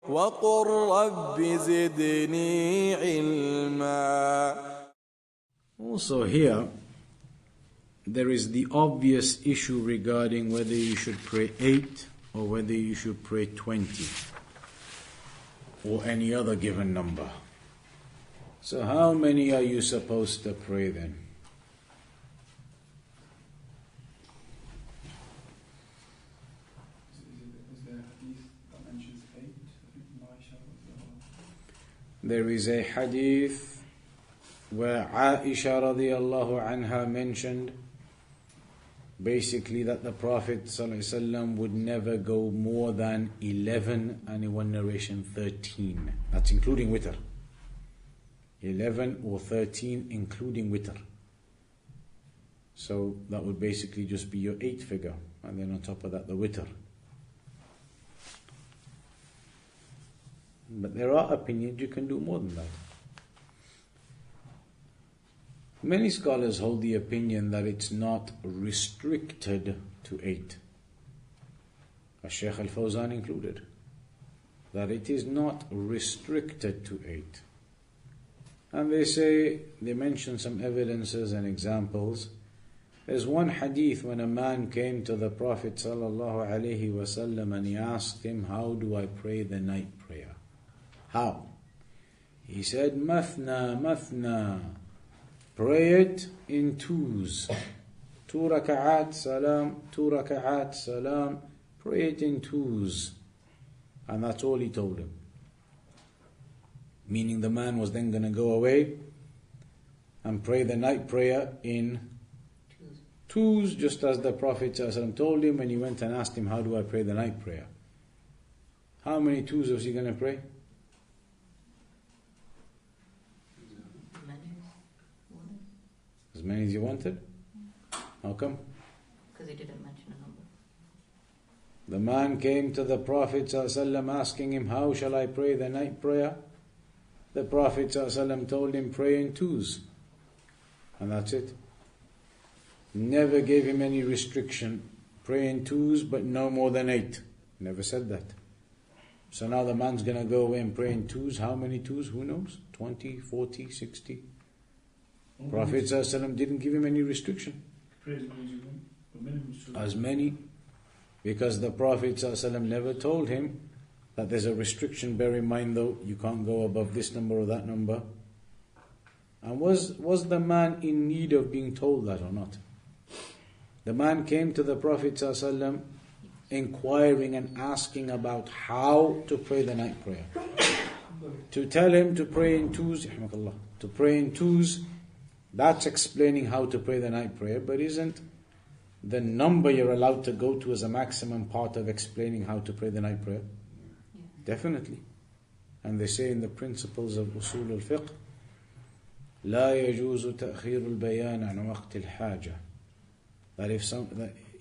وقل رب زدني علما. Also here, there is the obvious issue regarding whether you should pray 8 or whether you should pray 20 or any other given number. So how many are you supposed to pray then? There is a hadith where Aisha radiallahu anha mentioned basically that the Prophet ﷺ would never go more than 11, and in one narration 13. That's including witr. 11 or 13 including witr. So that would basically just be your 8 figure, and then on top of that the witr. But there are opinions you can do more than that. Many scholars hold the opinion that it's not restricted to 8. Shaykh al-Fawzan included. That it is not restricted to 8. And they mention some evidences and examples. There's one hadith when a man came to the Prophet ﷺ and he asked him, how do I pray the night prayer? How? He said, Mathna, Mathna. Pray it in 2s. 2 Raka'aat, Salam, 2 Raka'aat, Salam. Pray it in 2s. And that's all he told him. Meaning the man was then going to go away and pray the night prayer in 2s, just as the Prophet ﷺ told him when he went and asked him, how do I pray the night prayer? How many 2s was he going to pray? As many as you wanted? How come? Because he didn't mention a number. The man came to the Prophet ﷺ asking him, how shall I pray the night prayer? The Prophet ﷺ told him, pray in 2s. And that's it. Never gave him any restriction. Pray in 2s, but no more than 8. Never said that. So now the man's going to go away and pray in 2s. How many 2s? Who knows? 20, 40, 60? Prophet ﷺ didn't give him any restriction. As many. Because the Prophet ﷺ never told him that there's a restriction. Bear in mind though, you can't go above this number or that number. And was the man in need of being told that or not? The man came to the Prophet ﷺ inquiring and asking about how to pray the night prayer. To tell him to pray in 2s, to pray in 2s, that's explaining how to pray the night prayer, but isn't the number you're allowed to go to as a maximum part of explaining how to pray the night prayer? Yeah. Definitely. And they say in the principles of Usul al-Fiqh, لا يجوز تأخير البيان عن وقت الحاجة. That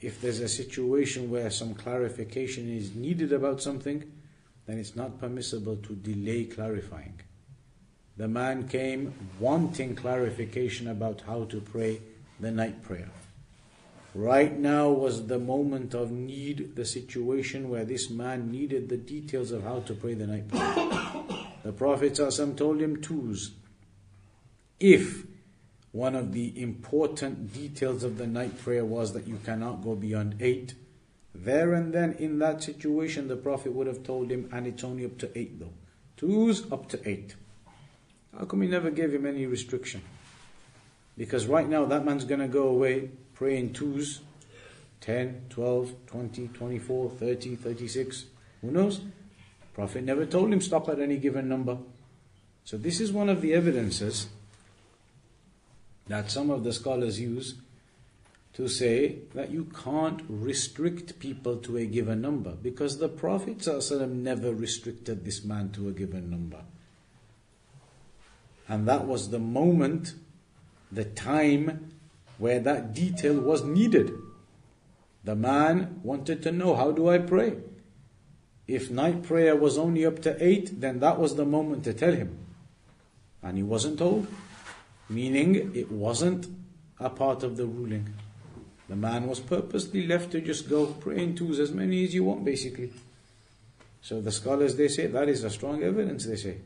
if there's a situation where some clarification is needed about something, then it's not permissible to delay clarifying. The man came wanting clarification about how to pray the night prayer. Right now was the moment of need, the situation where this man needed the details of how to pray the night prayer. The Prophet ﷺ told him 2s. If one of the important details of the night prayer was that you cannot go beyond 8, there and then in that situation the Prophet would have told him, and it's only up to 8 though. 2s up to 8. How come he never gave him any restriction? Because right now that man's going to go away, pray in 2s, 10, 12, 20, 24, 30, 36. Who knows? Prophet never told him stop at any given number. So this is one of the evidences that some of the scholars use to say that you can't restrict people to a given number, because the Prophet ﷺ never restricted this man to a given number. And that was the moment, the time where that detail was needed. The man wanted to know, how do I pray? If night prayer was only up to 8, then that was the moment to tell him. And he wasn't told. Meaning it wasn't a part of the ruling. The man was purposely left to just go pray in 2s, as many as you want basically. So the scholars, they say, that is a strong evidence, they say,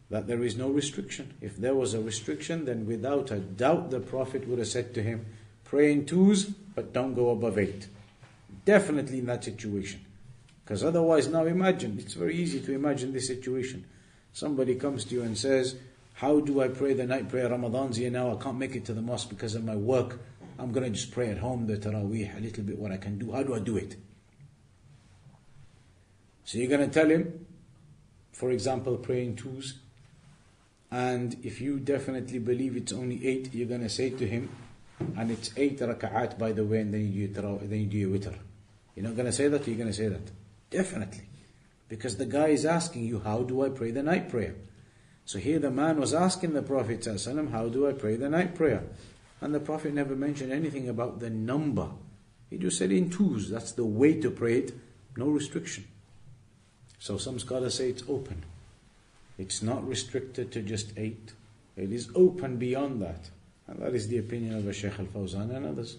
that there is no restriction. If there was a restriction, then without a doubt the Prophet would have said to him, pray in twos, but don't go above 8. Definitely in that situation. Because otherwise, now imagine, it's very easy to imagine this situation. Somebody comes to you and says, how do I pray the night prayer? Ramadan's here now, I can't make it to the mosque because of my work. I'm going to just pray at home, the Taraaweeh, a little bit what I can do. How do I do it? So you're going to tell him, for example, pray in twos. And if you definitely believe it's only 8, you're going to say to him, and it's 8 raka'aat by the way, and then you do your witr. You're not going to say that, or you're going to say that? Definitely. Because the guy is asking you, how do I pray the night prayer? So here the man was asking the Prophet ﷺ, how do I pray the night prayer? And the Prophet never mentioned anything about the number. He just said in twos, that's the way to pray it, no restriction. So some scholars say it's open. It's not restricted to just 8. It is open beyond that. And that is the opinion of Shaykh al-Fawzan and others.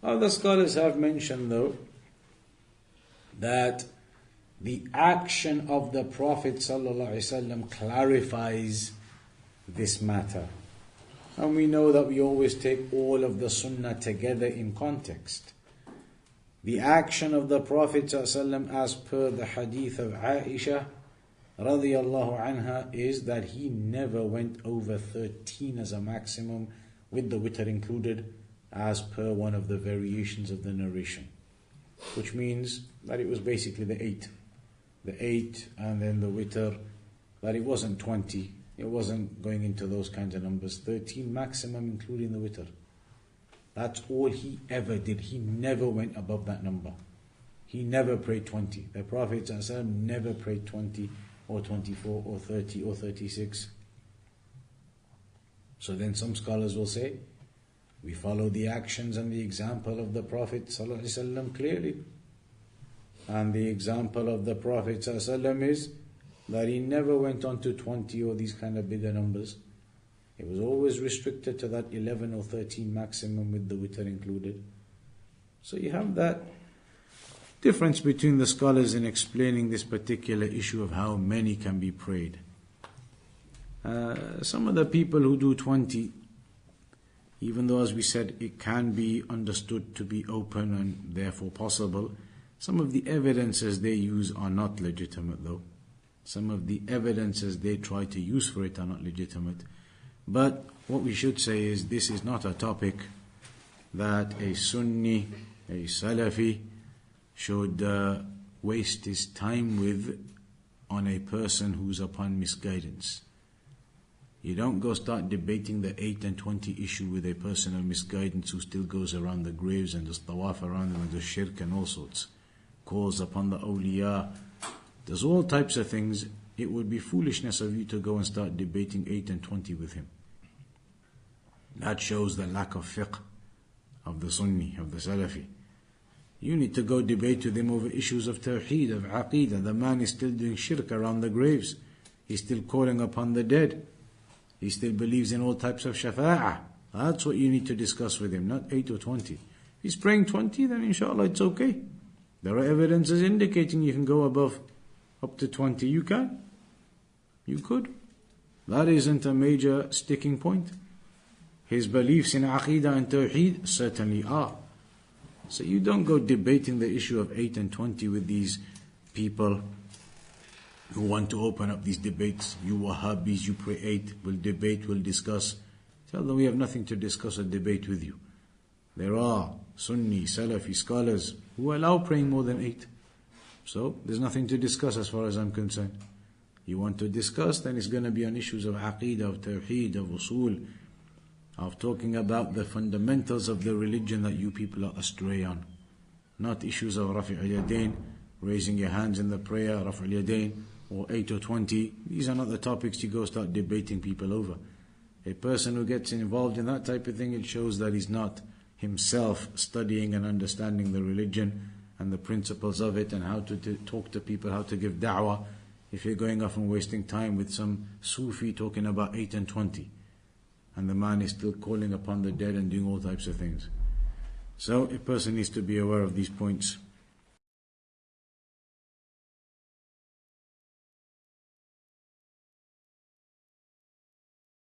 Other scholars have mentioned though, that the action of the Prophet ﷺ clarifies this matter. And we know that we always take all of the sunnah together in context. The action of the Prophet ﷺ, as per the hadith of Aisha radiyallahu anha, is that he never went over 13 as a maximum, with the witr included, as per one of the variations of the narration. Which means that it was basically the 8. The 8 and then the witr, that it wasn't 20. It wasn't going into those kinds of numbers. 13 maximum including the witr. That's all he ever did. He never went above that number. He never prayed 20. The Prophet ﷺ never prayed 20 or 24 or 30 or 36. So then some scholars will say, we follow the actions and the example of the Prophet ﷺ clearly. And the example of the Prophet ﷺ is that he never went on to 20 or these kind of bigger numbers. It was always restricted to that 11 or 13 maximum with the witr included. So you have that difference between the scholars in explaining this particular issue of how many can be prayed. Some of the people who do 20, even though as we said it can be understood to be open and therefore possible, some of the evidences they use are not legitimate though. Some of the evidences they try to use for it are not legitimate. But what we should say is this is not a topic that a Sunni, a Salafi should waste his time with on a person who's upon misguidance. You don't go start debating the 8 and 20 issue with a person of misguidance who still goes around the graves and does tawaf around them and does shirk and all sorts. Calls upon the awliya, does all types of things. It would be foolishness of you to go and start debating 8 and 20 with him. That shows the lack of fiqh of the Sunni, of the Salafi. You need to go debate with him over issues of tawheed, of aqeedah. The man is still doing shirk around the graves. He's still calling upon the dead. He still believes in all types of shafa'ah. That's what you need to discuss with him, not 8 or 20. If he's praying 20, then inshallah it's okay. There are evidences indicating you can go above, up to 20. You can. You could. That isn't a major sticking point. His beliefs in aqeedah and tawheed certainly are. So you don't go debating the issue of 8 and 20 with these people who want to open up these debates. You Wahhabis, you pray 8, we'll debate, we'll discuss. Tell them we have nothing to discuss or debate with you. There are Sunni, Salafi scholars who allow praying more than 8. So there's nothing to discuss as far as I'm concerned. You want to discuss, then it's going to be on issues of aqeedah, of tawheed, of usul, of talking about the fundamentals of the religion that you people are astray on. Not issues of Rafi' al-Yadain, raising your hands in the prayer, Rafi' al-Yadain, or 8 or 20. These are not the topics you go start debating people over. A person who gets involved in that type of thing, it shows that he's not himself studying and understanding the religion and the principles of it and how to talk to people, how to give da'wah. If you're going off and wasting time with some Sufi talking about 8 and 20, and the man is still calling upon the dead and doing all types of things. So a person needs to be aware of these points.